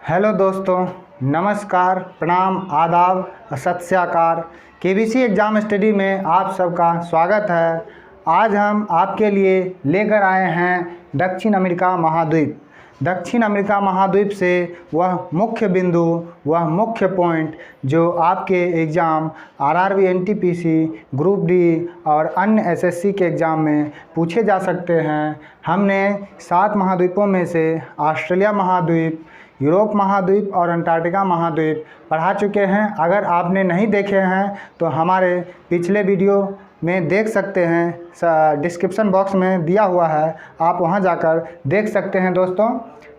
Hello दोस्तों, नमस्कार, प्रणाम, आदाब, सत श्री अकाल। केबीसी एग्ज़ाम स्टडी में आप सबका स्वागत है। आज हम आपके लिए लेकर आए हैं दक्षिण अमेरिका महाद्वीप। दक्षिण अमेरिका महाद्वीप से वह मुख्य बिंदु, वह मुख्य पॉइंट जो आपके exam RRB, NTPC, group D और अन्य एसएससी के एग्ज़ाम में पूछे जा सकते हैं। हमने 7 महाद्वीपों में से ऑस्ट्रेलिया महाद्वीप, यूरोप महाद्वीप और अंटार्कटिका महाद्वीप पढ़ा चुके हैं। अगर आपने नहीं देखे हैं तो हमारे पिछले वीडियो में देख सकते हैं, डिस्क्रिप्शन बॉक्स में दिया हुआ है, आप वहां जाकर देख सकते हैं दोस्तों।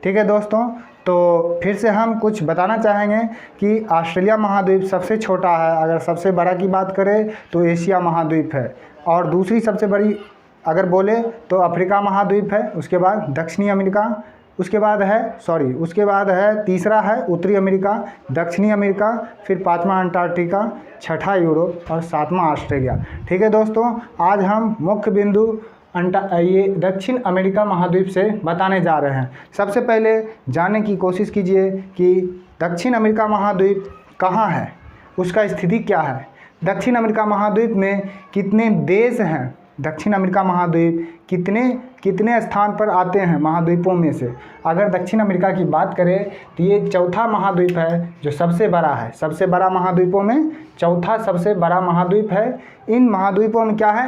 ठीक है दोस्तों, तो फिर से हम कुछ बताना चाहेंगे कि ऑस्ट्रेलिया महाद्वीप सबसे छोटा है। अगर सबसे बड़ा की बात करें तो एशिया महाद्वीप है, और दूसरी सबसे बड़ी अगर बोले तो अफ्रीका महाद्वीप है। उसके बाद दक्षिणी अमेरिका, उसके बाद है तीसरा है उत्तरी अमेरिका, दक्षिणी अमेरिका, फिर 5वां अंटार्कटिका, 6ठा यूरोप और 7वां ऑस्ट्रेलिया। ठीक है दोस्तों, आज हम मुख्य बिंदु ये दक्षिण अमेरिका महाद्वीप से बताने जा रहे हैं। सबसे पहले जानने की कोशिश कीजिए कि दक्षिण अमेरिका महाद्वीप कहाँ है, उसका स्थिति क्या है। दक्षिण अमेरिका महाद्वीप में कितने देश हैं, दक्षिण अमेरिका महाद्वीप कितने स्थान पर आते हैं महाद्वीपों में से। अगर दक्षिण अमेरिका की बात करें तो ये चौथा महाद्वीप है जो सबसे बड़ा है। सबसे बड़ा महाद्वीपों में चौथा सबसे बड़ा महाद्वीप है। इन महाद्वीपों में क्या है,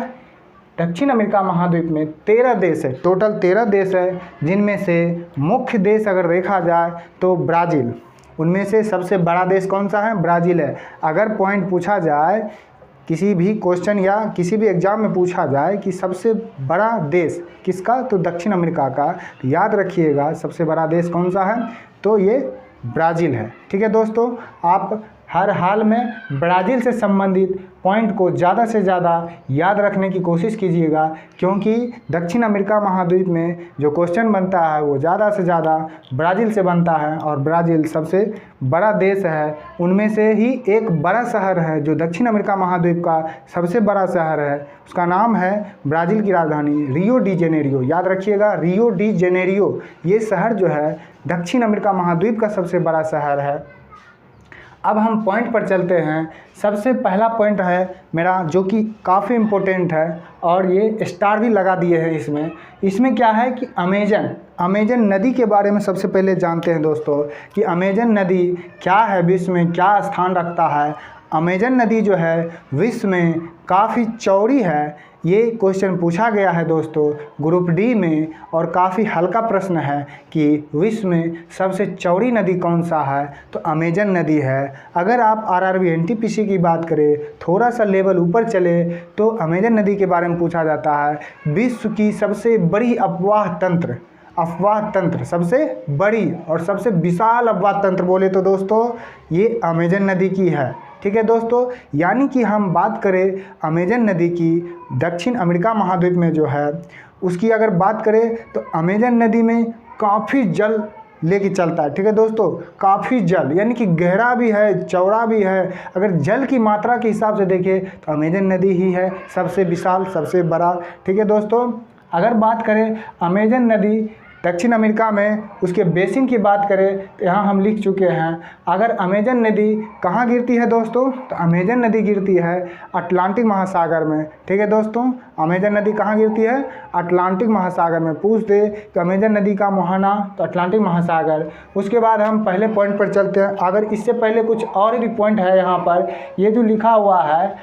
दक्षिण अमेरिका महाद्वीप में 13 देश है, टोटल 13 देश है, जिनमें से मुख्य देश अगर देखा जाए तो ब्राज़ील, उनमें से सबसे बड़ा देश कौन सा है, ब्राज़ील है। अगर पॉइंट पूछा जाए किसी भी क्वेश्चन या किसी भी एग्ज़ाम में पूछा जाए कि सबसे बड़ा देश किसका, तो दक्षिण अमेरिका का, तो याद रखिएगा सबसे बड़ा देश कौन सा है, तो ये ब्राज़ील है। ठीक है दोस्तों, आप हर हाल में ब्राज़ील से संबंधित पॉइंट को ज़्यादा से ज़्यादा याद रखने की कोशिश कीजिएगा, क्योंकि दक्षिण अमेरिका महाद्वीप में जो क्वेश्चन बनता है वो ज़्यादा से ज़्यादा ब्राज़ील से बनता है, और ब्राज़ील सबसे बड़ा देश है। उनमें से ही एक बड़ा शहर है जो दक्षिण अमेरिका महाद्वीप का सबसे बड़ा शहर है, उसका नाम है ब्राज़ील की राजधानी रियो डी जेनेरियो। याद रखिएगा, रियो डी जेनेरियो ये शहर जो है दक्षिण अमेरिका महाद्वीप का सबसे बड़ा शहर है। अब हम पॉइंट पर चलते हैं। सबसे पहला पॉइंट है मेरा जो कि काफ़ी इम्पोर्टेंट है, और ये स्टार भी लगा दिए हैं इसमें क्या है कि अमेजन नदी के बारे में सबसे पहले जानते हैं दोस्तों कि अमेजन नदी क्या है, विश्व में क्या स्थान रखता है। अमेजन नदी जो है विश्व में काफ़ी चौड़ी है। ये क्वेश्चन पूछा गया है दोस्तों ग्रुप डी में, और काफ़ी हल्का प्रश्न है कि विश्व में सबसे चौड़ी नदी कौन सा है, तो अमेजन नदी है। अगर आप आरआरबी एनटीपीसी की बात करें, थोड़ा सा लेवल ऊपर चले तो अमेजन नदी के बारे में पूछा जाता है विश्व की सबसे बड़ी अफवाह तंत्र, सबसे बड़ी और सबसे विशाल अफवाह तंत्र बोले तो दोस्तों ये अमेजन नदी की है। ठीक है दोस्तों, यानी कि हम बात करें अमेजन नदी की दक्षिण अमेरिका महाद्वीप में जो है उसकी अगर बात करें तो अमेजन नदी में काफ़ी जल लेके चलता है। ठीक है दोस्तों, काफ़ी जल यानी कि गहरा भी है, चौड़ा भी है। अगर जल की मात्रा के हिसाब से देखें तो अमेजन नदी ही है सबसे विशाल, सबसे बड़ा। ठीक है दोस्तों, अगर बात करें अमेजन नदी दक्षिण अमेरिका में उसके बेसिन की बात करें तो यहाँ हम लिख चुके हैं। अगर अमेजन नदी कहाँ गिरती है दोस्तों, तो अमेजन नदी गिरती है अटलांटिक महासागर में। ठीक है दोस्तों, अमेजन नदी कहाँ गिरती है, अटलांटिक महासागर में। पूछ दे तो अमेजन नदी का मुहाना तो अटलांटिक महासागर। उसके बाद हम पहले पॉइंट पर चलते हैं। अगर इससे पहले कुछ और भी पॉइंट है यहाँ पर, ये जो लिखा हुआ है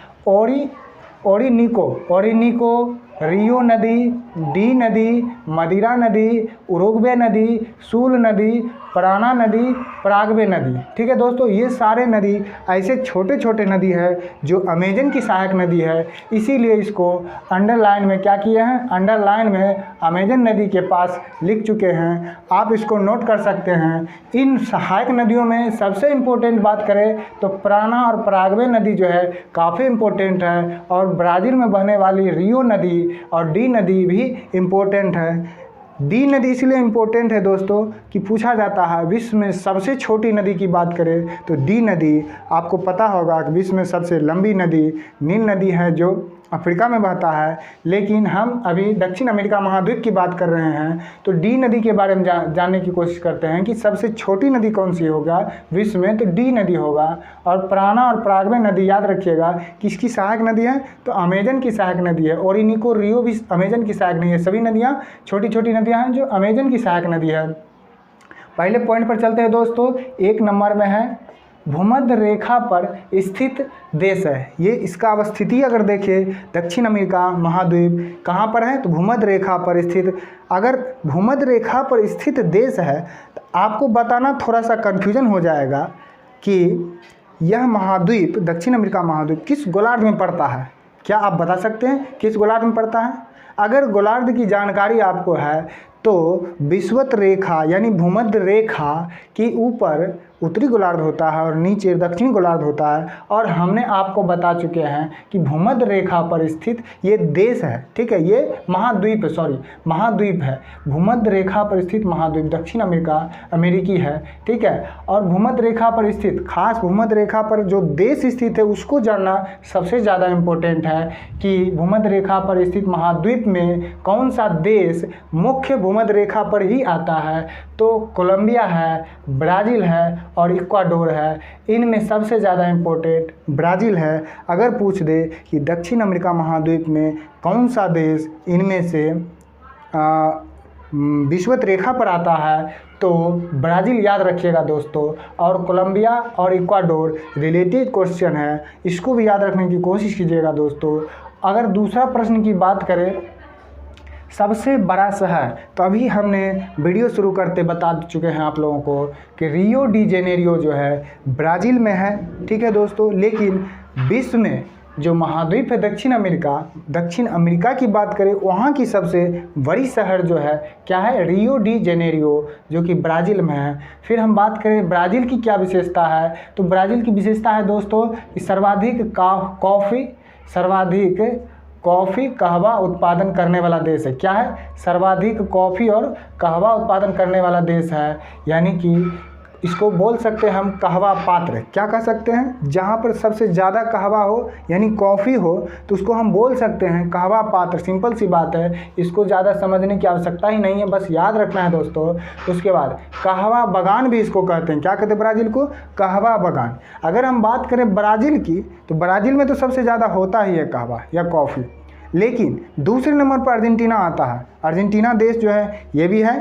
ओरिनिको, रियो नदी, डी नदी, मदिरा नदी, उरुग्वे नदी, सूल नदी, पराना नदी, पराग्वे नदी। ठीक है दोस्तों, ये सारे नदी ऐसे छोटे छोटे नदी है जो अमेजन की सहायक नदी है, इसीलिए इसको अंडरलाइन में क्या किए हैं, अंडरलाइन में अमेजन नदी के पास लिख चुके हैं। आप इसको नोट कर सकते हैं। इन सहायक नदियों में सबसे इम्पोर्टेंट बात करें तो पराना और पराग्वे नदी जो है काफ़ी इम्पोर्टेंट है, और ब्राज़ील में बहने वाली रियो नदी और डी नदी भी इम्पोर्टेंट है। डी नदी इसलिए इम्पोर्टेंट है दोस्तों कि पूछा जाता है विश्व में सबसे छोटी नदी की बात करें तो डी नदी, आपको पता होगा कि विश्व में सबसे लंबी नदी नील नदी है जो अफ्रीका में बहता है, लेकिन हम अभी दक्षिण अमेरिका महाद्वीप की बात कर रहे हैं। तो डी नदी के बारे में जानने की कोशिश करते हैं कि सबसे छोटी नदी कौन सी होगा विश्व में, तो डी नदी होगा। और प्राणा और पराग्वे नदी याद रखिएगा किसकी सहायक नदी है, तो अमेजन की सहायक नदी है। ओरिनिको रियो भी अमेजन की सहायक नदी है। सभी नदियाँ छोटी छोटी नदियाँ हैं जो अमेजन की सहायक नदी है। पहले पॉइंट पर चलते हैं दोस्तों। 1 नंबर में है भूमध्य रेखा पर स्थित देश है। ये इसका अवस्थिति अगर देखें दक्षिण अमेरिका महाद्वीप कहाँ पर है, तो भूमध्य रेखा पर स्थित। अगर भूमध्य रेखा पर स्थित देश है तो आपको बताना थोड़ा सा कन्फ्यूजन हो जाएगा कि यह महाद्वीप दक्षिण अमेरिका महाद्वीप किस गोलार्ध में पड़ता है। क्या आप बता सकते हैं किस गोलार्ध में पड़ता है? अगर गोलार्ध की जानकारी आपको है तो विषुवत रेखा यानी भूमध्य रेखा के ऊपर उत्तरी गोलार्ध होता है और नीचे दक्षिणी गोलार्ध होता है। और हमने आपको बता चुके हैं कि भूमध्य रेखा पर स्थित ये देश है, ठीक है, ये महाद्वीप महाद्वीप है। भूमध्य रेखा पर स्थित महाद्वीप दक्षिण अमेरिकी है, ठीक है। और भूमध्य रेखा पर स्थित खास भूमध्य रेखा पर जो देश स्थित है उसको जानना सबसे ज़्यादा इम्पोर्टेंट है कि भूमध्य रेखा पर स्थित महाद्वीप में कौन सा देश मुख्य भूमध्य रेखा पर ही आता है। तो कोलंबिया है, ब्राज़ील है और इक्वाडोर है। इनमें सबसे ज़्यादा इम्पोर्टेंट ब्राज़ील है। अगर पूछ दे कि दक्षिण अमेरिका महाद्वीप में कौन सा देश इनमें से विषुवत रेखा पर आता है तो ब्राज़ील याद रखिएगा दोस्तों। और कोलंबिया और इक्वाडोर रिलेटेड क्वेश्चन है, इसको भी याद रखने की कोशिश कीजिएगा दोस्तों। अगर दूसरा प्रश्न की बात करें सबसे बड़ा शहर, तो अभी हमने वीडियो शुरू करते बता चुके हैं आप लोगों को कि रियो डी जेनेरियो जो है ब्राज़ील में है, ठीक है दोस्तों। लेकिन विश्व में जो महाद्वीप है दक्षिण अमेरिका की बात करें वहाँ की सबसे बड़ी शहर जो है क्या है, रियो डी जेनेरियो, जो कि ब्राज़ील में है। फिर हम बात करें ब्राज़ील की क्या विशेषता है, तो ब्राज़ील की विशेषता है दोस्तों कि सर्वाधिक कॉफ़ी कहवा उत्पादन करने वाला देश है। क्या है, सर्वाधिक कॉफ़ी और कहवा उत्पादन करने वाला देश है। यानी कि इसको बोल सकते हैं हम कहवा पात्र। क्या कह सकते हैं, जहाँ पर सबसे ज़्यादा कहवा हो यानी कॉफ़ी हो तो उसको हम बोल सकते हैं कहवा पात्र। सिंपल सी बात है, इसको ज़्यादा समझने की आवश्यकता ही नहीं है, बस याद रखना है दोस्तों। उसके बाद कहवा बगान भी इसको कहते हैं। क्या कहते हैं ब्राज़ील को, कहवा बगान। अगर हम बात करें ब्राज़ील की तो ब्राज़ील में तो सबसे ज़्यादा होता ही है कहवा या कॉफ़ी। लेकिन दूसरे नंबर पर अर्जेंटीना आता है। अर्जेंटीना देश जो है ये भी है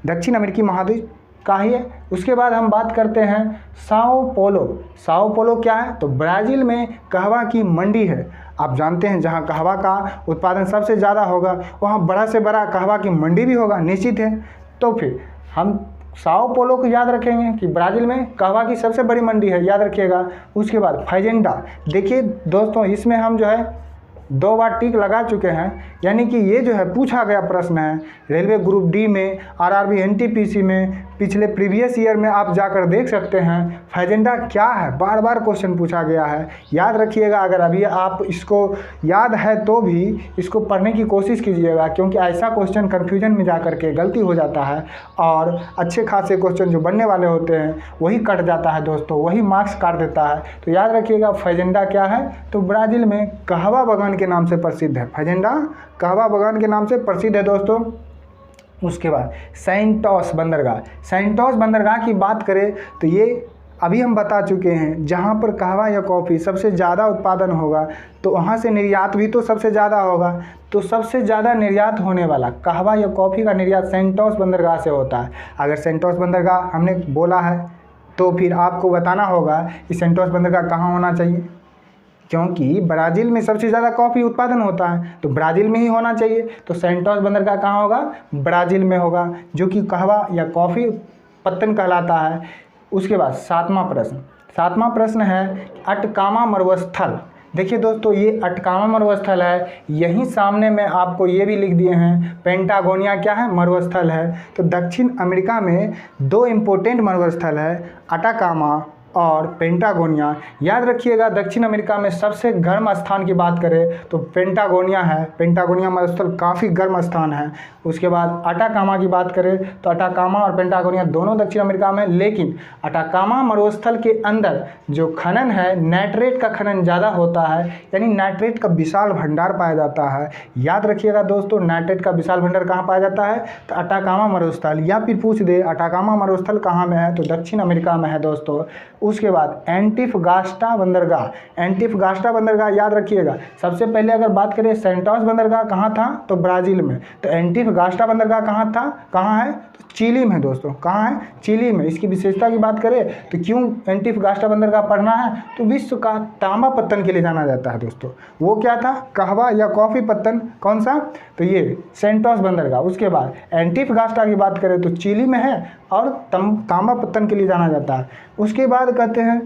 दक्षिण अमेरिकी महाद्वीप का ही है। उसके बाद हम बात करते हैं साओ पोलो क्या है, तो ब्राज़ील में कहवा की मंडी है। आप जानते हैं जहां कहवा का उत्पादन सबसे ज़्यादा होगा वहां बड़ा से बड़ा कहवा की मंडी भी होगा, निश्चित है। तो फिर हम साओ पोलो को याद रखेंगे कि ब्राज़ील में कहवा की सबसे बड़ी मंडी है, याद रखिएगा। उसके बाद फैजेंडा, देखिए दोस्तों इसमें हम जो है 2 बार टिक लगा चुके हैं, यानी कि ये जो है पूछा गया प्रश्न है रेलवे ग्रुप डी में, आरआरबी एनटीपीसी में, पिछले प्रीवियस ईयर में आप जाकर देख सकते हैं। फैजेंडा क्या है, बार बार क्वेश्चन पूछा गया है, याद रखिएगा। अगर अभी आप इसको याद है तो भी इसको पढ़ने की कोशिश कीजिएगा, क्योंकि ऐसा क्वेश्चन कन्फ्यूजन में जा कर के गलती हो जाता है और अच्छे खासे क्वेश्चन जो बनने वाले होते हैं वही कट जाता है दोस्तों, वही मार्क्स काट देता है। तो याद रखिएगा फैजेंडा क्या है, तो ब्राज़ील में कहवा बगान के नाम से प्रसिद्ध है। फैजेंडा कहवा बगान के नाम से प्रसिद्ध है दोस्तों। उसके बाद सैंटोस बंदरगाह की बात करें तो ये अभी हम बता चुके हैं, जहाँ पर कहवा या कॉफ़ी सबसे ज़्यादा उत्पादन होगा तो वहाँ से निर्यात भी तो सबसे ज़्यादा होगा। तो सबसे ज़्यादा निर्यात होने वाला कहवा या कॉफ़ी का निर्यात सैंटोस बंदरगाह से होता है। अगर सैंटोस बंदरगाह हमने बोला है तो फिर आपको बताना होगा कि सैंटोस बंदरगाह कहाँ होना चाहिए, क्योंकि ब्राज़ील में सबसे ज़्यादा कॉफ़ी उत्पादन होता है तो ब्राज़ील में ही होना चाहिए। तो सैंटोस बंदरगाह कहाँ होगा, ब्राज़ील में होगा, जो कि कहवा या कॉफ़ी उत्पादन कहलाता है। उसके बाद सातवां प्रश्न है अटकामा मरुस्थल। देखिए दोस्तों ये अटकामा मरुस्थल है, यहीं सामने में आपको ये भी लिख दिए हैं पेंटागोनिया क्या है, मरुस्थल है। तो दक्षिण अमेरिका में 2 इम्पोर्टेंट मरुस्थल है, अटाकामा और पेंटागोनिया। याद रखिएगा दक्षिण अमेरिका में सबसे गर्म स्थान की बात करें तो पेंटागोनिया है। पेंटागोनिया मरुस्थल काफ़ी गर्म स्थान है। उसके बाद अटाकामा की बात करें तो अटाकामा और पेंटागोनिया दोनों दक्षिण अमेरिका में, लेकिन अटाकामा मरुस्थल के अंदर जो खनन है नाइट्रेट का खनन ज़्यादा होता है, यानी नाइट्रेट का विशाल भंडार पाया जाता है। याद रखिएगा दोस्तों नाइट्रेट का विशाल भंडार कहाँ पाया जाता है तो अटाकामा मरुस्थल, या फिर पूछ दे अटाकामा मरुस्थल कहाँ में है तो दक्षिण अमेरिका में है दोस्तों। उसके बाद एंटिफगास्टा बंदरगाह। एंटिफगास्टा बंदरगाह याद रखिएगा, सबसे पहले अगर बात करें सेंटोस बंदरगाह कहाँ था तो ब्राज़ील में, तो एंटिफगास्टा बंदरगाह कहाँ है तो चिली में दोस्तों। कहाँ है? चिली में। इसकी विशेषता की बात करें तो क्यों एंटिफगास्टा बंदरगाह पढ़ना है तो विश्व का तांबा पत्तन के लिए जाना जाता है दोस्तों। वो क्या था? कहवा या कॉफ़ी पत्तन। कौन सा? तो ये सेंटोस बंदरगाह। उसके बाद एंटिफगास्टा की बात करें तो चिली में है और तांबा पत्तन के लिए जाना जाता है। उसके बाद कहते हैं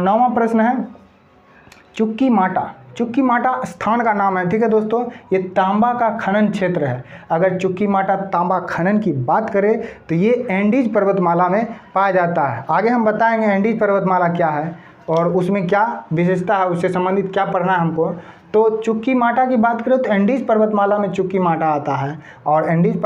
9वां प्रश्न है चुक्की माटा। चुक्की माटा स्थान का नाम है, ठीक है दोस्तों। ये तांबा का खनन क्षेत्र है। अगर चुक्की माटा तांबा खनन की बात करें तो ये एंडीज पर्वतमाला में पाया जाता है। आगे हम बताएंगे एंडीज पर्वतमाला क्या है और उसमें क्या विशेषता है, उससे संबंधित क्या पढ़ना है हमको। तो चुक्की माटा की बात करें तो एंडीज पर्वतमाला में चुक्की माटा आता है। और एंडीज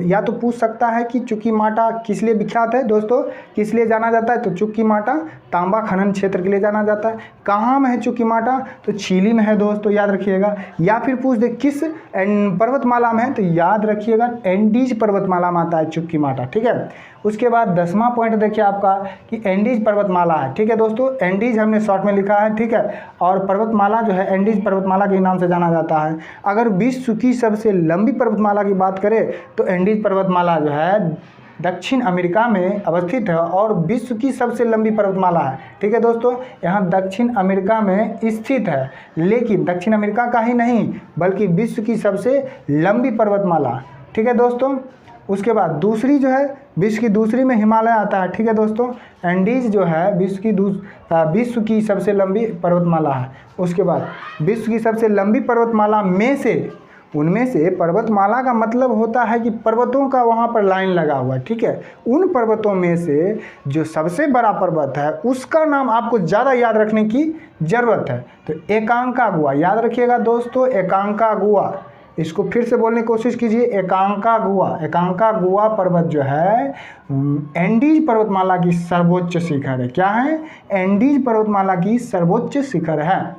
या तो पूछ सकता है कि चुक्की माटा किस लिए विख्यात है दोस्तों, किस लिए जाना जाता है तो चुक्की माटा तांबा खनन क्षेत्र के लिए जाना जाता है। कहाँ में है चुक्की माटा तो चिली में है दोस्तों, याद रखिएगा। या फिर पूछ दे किस पर्वतमाला में है तो याद रखिएगा एंडीज पर्वतमाला में आता है चुक्की माटा, ठीक है। उसके बाद 10वां पॉइंट देखिए आपका कि एंडीज पर्वतमाला है, ठीक है दोस्तों। एंडीज हमने शॉर्ट में लिखा है, ठीक है। और पर्वतमाला जो है एंडीज पर्वतमाला के नाम से जाना जाता है। अगर विश्व की सबसे लंबी पर्वतमाला की बात करें तो एंडीज पर्वतमाला जो है दक्षिण अमेरिका में अवस्थित है और विश्व की सबसे लंबी पर्वतमाला है, ठीक है दोस्तों। यहाँ दक्षिण अमेरिका में स्थित है, लेकिन दक्षिण अमेरिका का ही नहीं बल्कि विश्व की सबसे लंबी पर्वतमाला, ठीक है दोस्तों। उसके बाद दूसरी जो है विश्व की दूसरी में हिमालय आता है, ठीक है दोस्तों। एंडीज जो है विश्व की सबसे लंबी पर्वतमाला है। उसके बाद विश्व की सबसे लंबी पर्वतमाला में से उनमें से पर्वतमाला का मतलब होता है कि पर्वतों का वहाँ पर लाइन लगा हुआ है, ठीक है। उन पर्वतों में से जो सबसे बड़ा पर्वत है उसका नाम आपको ज़्यादा याद रखने की ज़रूरत है। तो एकांकागुआ, याद रखिएगा दोस्तों एकांकागुआ। इसको फिर से बोलने की कोशिश कीजिए, एकांकागुआ। एकांकागुआ पर्वत जो है एंडीज पर्वतमाला की सर्वोच्च शिखर है। क्या है? एंडीज पर्वतमाला की सर्वोच्च शिखर है।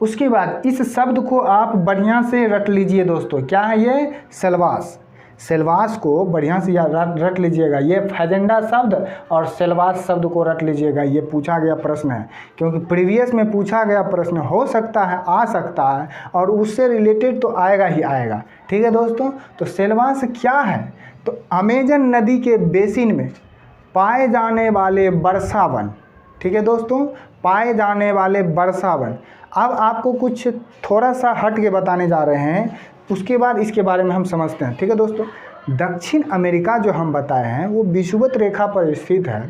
उसके बाद इस शब्द को आप बढ़िया से रट लीजिए दोस्तों। क्या है ये? सेल्वास। सेल्वास को बढ़िया से रट लीजिएगा। ये फैजेंडा शब्द और सेल्वास शब्द को रट लीजिएगा। ये पूछा गया प्रश्न है, क्योंकि प्रीवियस में पूछा गया प्रश्न हो सकता है, आ सकता है और उससे रिलेटेड तो आएगा ही आएगा, ठीक है दोस्तों। तो सेल्वास क्या है? तो अमेजन नदी के बेसिन में पाए जाने वाले वर्षावन, ठीक है दोस्तों, पाए जाने वाले वर्षावन। अब आपको कुछ थोड़ा सा हट के बताने जा रहे हैं, उसके बाद इसके बारे में हम समझते हैं, ठीक है दोस्तों। दक्षिण अमेरिका जो हम बताए हैं वो विषुवत रेखा पर स्थित है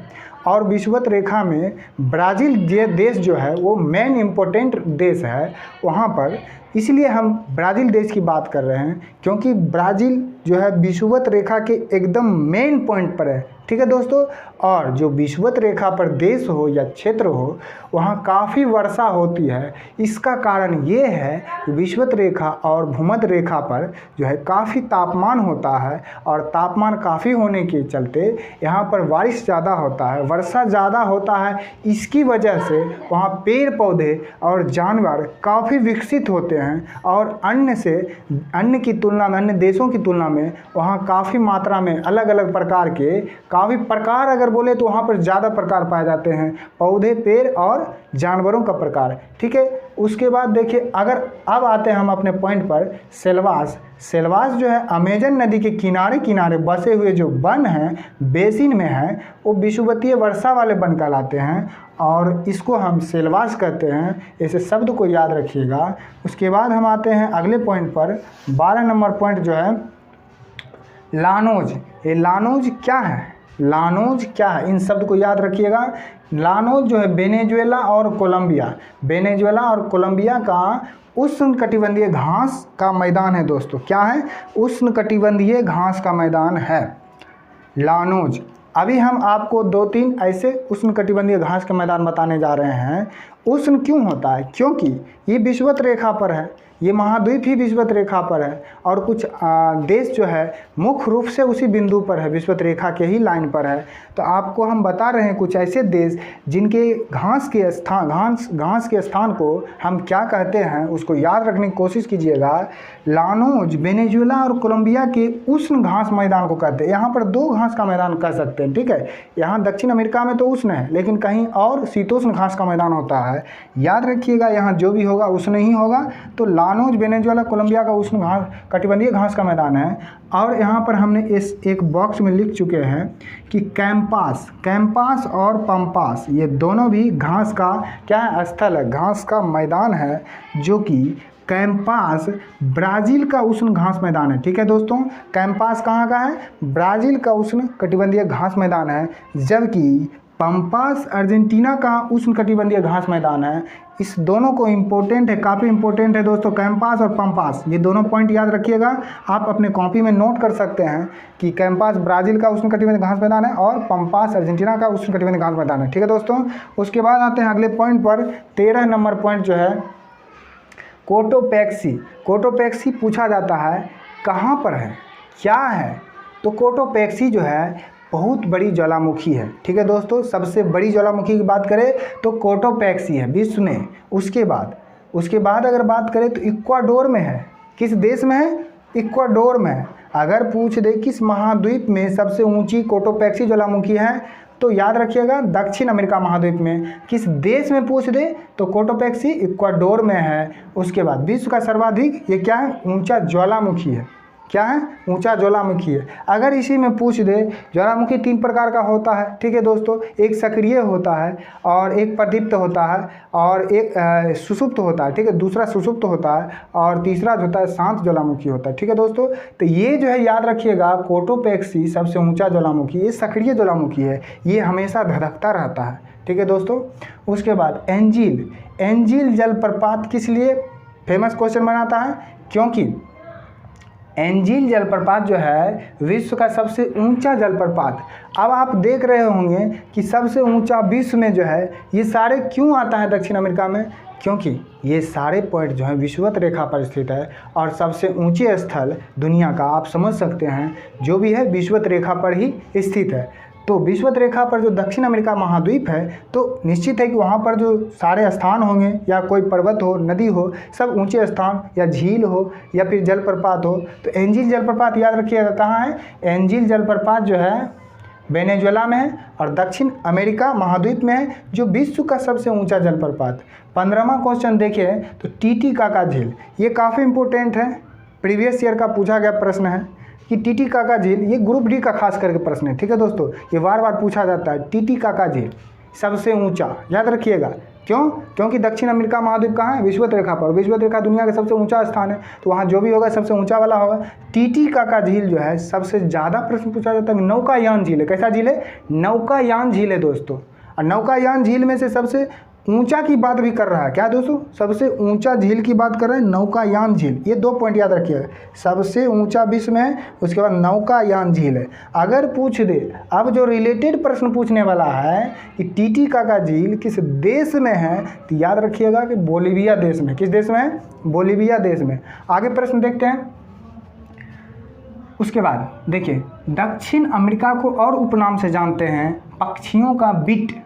और विषुवत रेखा में ब्राज़ील देश जो है वो मेन इम्पोर्टेंट देश है वहाँ पर। इसलिए हम ब्राज़ील देश की बात कर रहे हैं क्योंकि ब्राज़ील जो है विषुवत रेखा के एकदम मेन पॉइंट पर है, ठीक है दोस्तों। और जो विषुवत रेखा पर देश हो या क्षेत्र हो वहाँ काफ़ी वर्षा होती है। इसका कारण ये है कि विषुवत रेखा और भूमध्य रेखा पर जो है काफ़ी तापमान होता है और तापमान काफ़ी होने के चलते यहाँ पर बारिश ज़्यादा होता है, वर्षा ज़्यादा होता है। इसकी वजह से वहाँ पेड़ पौधे और जानवर काफ़ी विकसित होते हैं और अन्य की तुलना में, अन्य देशों की तुलना में वहाँ काफ़ी मात्रा में अलग अलग प्रकार के काफ़ी प्रकार अगर बोले तो वहाँ पर ज़्यादा प्रकार पाए जाते हैं, पौधे पेड़ और जानवरों का प्रकार, ठीक है। उसके बाद देखिए अगर अब आते हैं हम अपने पॉइंट पर सेल्वास। सेल्वास जो है अमेजन नदी के किनारे किनारे बसे हुए जो वन हैं, बेसिन में हैं, वो विषुवतीय वर्षा वाले वन कहलाते हैं और इसको हम सेल्वास कहते हैं। ऐसे शब्द को याद रखिएगा। उसके बाद हम आते हैं अगले पॉइंट पर, 12 नंबर पॉइंट जो है लानोज। ये लानोज क्या है? लानोज क्या है? इन शब्द को याद रखिएगा। लानोज जो है वेनेजुएला और कोलंबिया, वेनेजुएला और कोलंबिया का उष्णकटिबंधीय घास का मैदान है दोस्तों। क्या है? उष्णकटिबंधीय घास का मैदान है लानोज। अभी हम आपको 2-3 ऐसे उष्णकटिबंधीय घास के मैदान बताने जा रहे हैं। उष्ण क्यों होता है? क्योंकि ये विषुवत रेखा पर है, ये महाद्वीप ही विषुवत रेखा पर है और कुछ देश जो है मुख्य रूप से उसी बिंदु पर है, विषुवत रेखा के ही लाइन पर है। तो आपको हम बता रहे हैं कुछ ऐसे देश जिनके घास के स्थान को हम क्या कहते हैं, उसको याद रखने की कोशिश कीजिएगा। लानोज, वेनेजुएला और कोलंबिया के उष्ण घास मैदान को कहते हैं। यहाँ पर 2 घास का मैदान कह सकते हैं, ठीक है। यहाँ दक्षिण अमेरिका में तो उष्ण है, लेकिन कहीं और शीतोष्ण घास का मैदान होता है। याद रखिएगा, यहाँ जो भी होगा उष्ण ही होगा। तो लानोज, वेनेजुएला, कोलंबिया का उष्ण घास कटिबंधीय घास का मैदान है। और यहाँ पर हमने इस एक बॉक्स में लिख चुके हैं कि कैंपास और पंपास ये दोनों भी घास का क्या है, स्थल है, घास का मैदान है, जो कि कैंपास ब्राज़ील का उष्ण घास मैदान है। ठीक है दोस्तों, कैंपास कहाँ का है? ब्राज़ील का उष्ण कटिबंधीय घास मैदान है, जबकि पंपास अर्जेंटीना का उष्ण कटिबंधीय घास मैदान है। इस दोनों को इम्पोर्टेंट है, काफ़ी इम्पोर्टेंट है दोस्तों, कैंपास और पंपास, ये दोनों पॉइंट याद रखिएगा। आप अपने कॉपी में नोट कर सकते हैं कि कैंपास ब्राज़ील का उष्ण कटिबंधीय घास मैदान है और पंपास अर्जेंटीना का उष्ण कटिबंधीय घास मैदान है। ठीक है दोस्तों, उसके बाद आते हैं अगले पॉइंट पर। 13 नंबर पॉइंट जो है कोटोपैक्सी पूछा जाता है कहाँ पर है, क्या है? तो कोटोपैक्सी जो है बहुत बड़ी ज्वालामुखी है। ठीक है दोस्तों, सबसे बड़ी ज्वालामुखी की बात करें तो कोटोपैक्सी है विश्व में। उसके बाद अगर बात करें तो इक्वाडोर में है। किस देश में है? इक्वाडोर में है। अगर पूछ दे किस महाद्वीप में सबसे ऊंची कोटोपैक्सी ज्वालामुखी है, तो याद रखिएगा दक्षिण अमेरिका महाद्वीप में। किस देश में पूछ दे तो कोटोपैक्सी इक्वाडोर में है। उसके बाद विश्व का सर्वाधिक ये क्या है? ऊंचा ज्वालामुखी है। क्या है? ऊंचा ज्वालामुखी है। अगर इसी में पूछ दे, ज्वालामुखी 3 प्रकार का होता है। ठीक है दोस्तों, एक सक्रिय होता है और एक प्रदीप्त होता है और एक सुषुप्त होता है। ठीक है, दूसरा सुषुप्त होता है और तीसरा जो होता है शांत ज्वालामुखी होता है। ठीक है दोस्तों, तो ये जो है याद रखिएगा, कोटोपैक्सी सबसे ऊंचा ज्वालामुखी, ये सक्रिय ज्वालामुखी है, ये हमेशा धधकता रहता है। ठीक है दोस्तों, उसके बाद एंजील जलप्रपात किस लिए फेमस क्वेश्चन बनाता है? क्योंकि एंजील जलप्रपात जो है विश्व का सबसे ऊंचा जलप्रपात। अब आप देख रहे होंगे कि सबसे ऊंचा विश्व में जो है ये सारे क्यों आता है दक्षिण अमेरिका में? क्योंकि ये सारे पॉइंट जो है विषुवत रेखा पर स्थित है और सबसे ऊंचे स्थल दुनिया का आप समझ सकते हैं जो भी है विषुवत रेखा पर ही स्थित है। तो विषुवत रेखा पर जो दक्षिण अमेरिका महाद्वीप है, तो निश्चित है कि वहाँ पर जो सारे स्थान होंगे या कोई पर्वत हो, नदी हो, सब ऊंचे स्थान या झील हो या फिर जलप्रपात हो। तो एंजील जलप्रपात याद रखिएगा कहाँ है? एंजील जलप्रपात जो है वेनेजुएला में है और दक्षिण अमेरिका महाद्वीप में है, जो विश्व का सबसे ऊंचा जलप्रपात। 15वां क्वेश्चन देखिए तो टीटीकाका झील, ये काफ़ी इंपॉर्टेंट है, प्रीवियस ईयर का पूछा गया प्रश्न है कि टीटीकाका झील, ये ग्रुप डी का खास करके प्रश्न है। ठीक है दोस्तों, ये बार बार पूछा जाता है। टीटीकाका झील सबसे ऊंचा, याद रखिएगा। क्यों? क्योंकि दक्षिण अमेरिका महाद्वीप कहाँ है? विषुवत रेखा पर। विषुवत रेखा दुनिया का सबसे ऊंचा स्थान है, तो वहाँ जो भी होगा सबसे ऊंचा वाला होगा। टीटीकाका झील जो है सबसे ज़्यादा प्रश्न पूछा जाता है। नौकायान झील है। कैसा झील है? नौकायान झील है दोस्तों। और नौकायान झील में से सबसे ऊंचा की बात भी कर रहा है। क्या दोस्तों? सबसे ऊंचा झील की बात कर रहे हैं, नौकायान झील। ये 2 पॉइंट याद रखिएगा, सबसे ऊंचा विश्व में है, उसके बाद नौकायान झील है। अगर पूछ दे, अब जो रिलेटेड प्रश्न पूछने वाला है कि टीटीकाका झील किस देश में है, तो याद रखिएगा कि बोलिविया देश में। किस देश में है? बोलिविया देश में। आगे प्रश्न देखते हैं। उसके बाद देखिए, दक्षिण अमेरिका को और उपनाम से जानते हैं पक्षियों का बिट।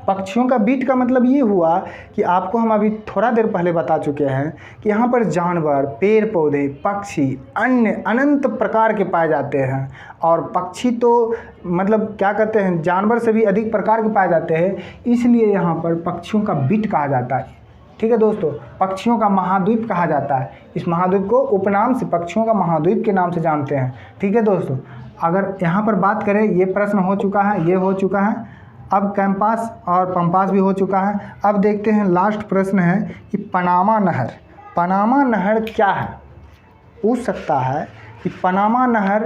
पक्षियों का बीट का मतलब ये हुआ कि आपको हम अभी थोड़ा देर पहले बता चुके हैं कि यहाँ पर जानवर, पेड़ पौधे, पक्षी, अन्य अनंत प्रकार के पाए जाते हैं। और पक्षी तो मतलब क्या कहते हैं, जानवर से भी अधिक प्रकार के पाए जाते हैं, इसलिए यहाँ पर पक्षियों का बीट कहा जाता है। ठीक है दोस्तों, पक्षियों का महाद्वीप कहा जाता है। इस महाद्वीप को उपनाम से पक्षियों का महाद्वीप के नाम से जानते हैं। ठीक है दोस्तों, अगर यहाँ पर बात करें, ये प्रश्न हो चुका है, ये हो चुका है। अब कैंपास और पंपास भी हो चुका है। अब देखते हैं लास्ट प्रश्न है कि पनामा नहर क्या है? पूछ सकता है कि पनामा नहर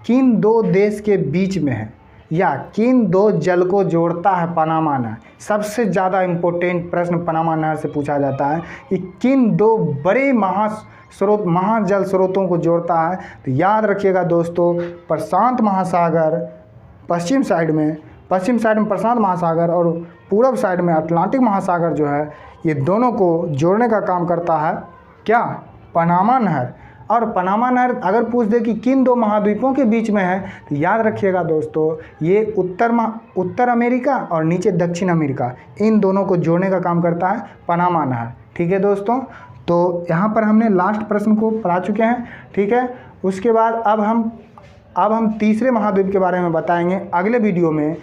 किन 2 देश के बीच में है या किन 2 जल को जोड़ता है पनामा नहर? सबसे ज़्यादा इम्पोर्टेंट प्रश्न पनामा नहर से पूछा जाता है कि किन 2 बड़े महाजल स्रोतों को जोड़ता है। तो याद रखिएगा दोस्तों, प्रशांत महासागर पश्चिम साइड में प्रशांत महासागर और पूरब साइड में अटलांटिक महासागर जो है, ये दोनों को जोड़ने का काम करता है क्या? पनामा नहर। और पनामा नहर अगर पूछ दे कि किन दो महाद्वीपों के बीच में है, तो याद रखिएगा दोस्तों, ये उत्तर अमेरिका और नीचे दक्षिण अमेरिका, इन दोनों को जोड़ने का काम करता है पनामा नहर। ठीक है दोस्तों, तो यहाँ पर हमने लास्ट प्रश्न को पढ़ा चुके हैं। ठीक है, उसके बाद अब हम तीसरे महाद्वीप के बारे में बताएंगे अगले वीडियो में।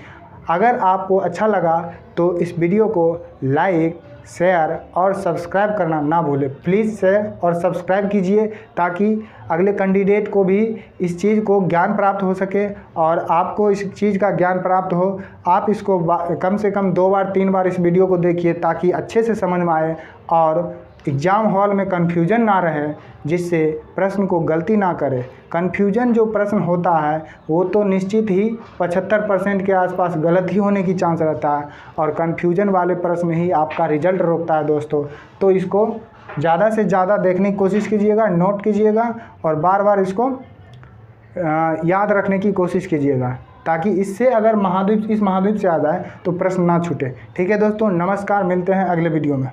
अगर आपको अच्छा लगा तो इस वीडियो को लाइक, शेयर और सब्सक्राइब करना ना भूलें। प्लीज़ शेयर और सब्सक्राइब कीजिए ताकि अगले कैंडिडेट को भी इस चीज़ को ज्ञान प्राप्त हो सके और आपको इस चीज़ का ज्ञान प्राप्त हो। आप इसको कम से कम 2 बार 3 बार इस वीडियो को देखिए ताकि अच्छे से समझ में आए और एग्ज़ाम हॉल में कन्फ्यूजन ना रहे, जिससे प्रश्न को गलती ना करे। कन्फ्यूजन जो प्रश्न होता है वो तो निश्चित ही 75% के आसपास गलत ही होने की चांस रहता है और कन्फ्यूजन वाले प्रश्न ही आपका रिजल्ट रोकता है दोस्तों। तो इसको ज़्यादा से ज़्यादा देखने की कोशिश कीजिएगा, नोट कीजिएगा और बार बार इसको याद रखने की कोशिश कीजिएगा ताकि इससे अगर इस महाद्वीप से आ जाए तो प्रश्न ना छूटे। ठीक है दोस्तों, नमस्कार, मिलते हैं अगले वीडियो में।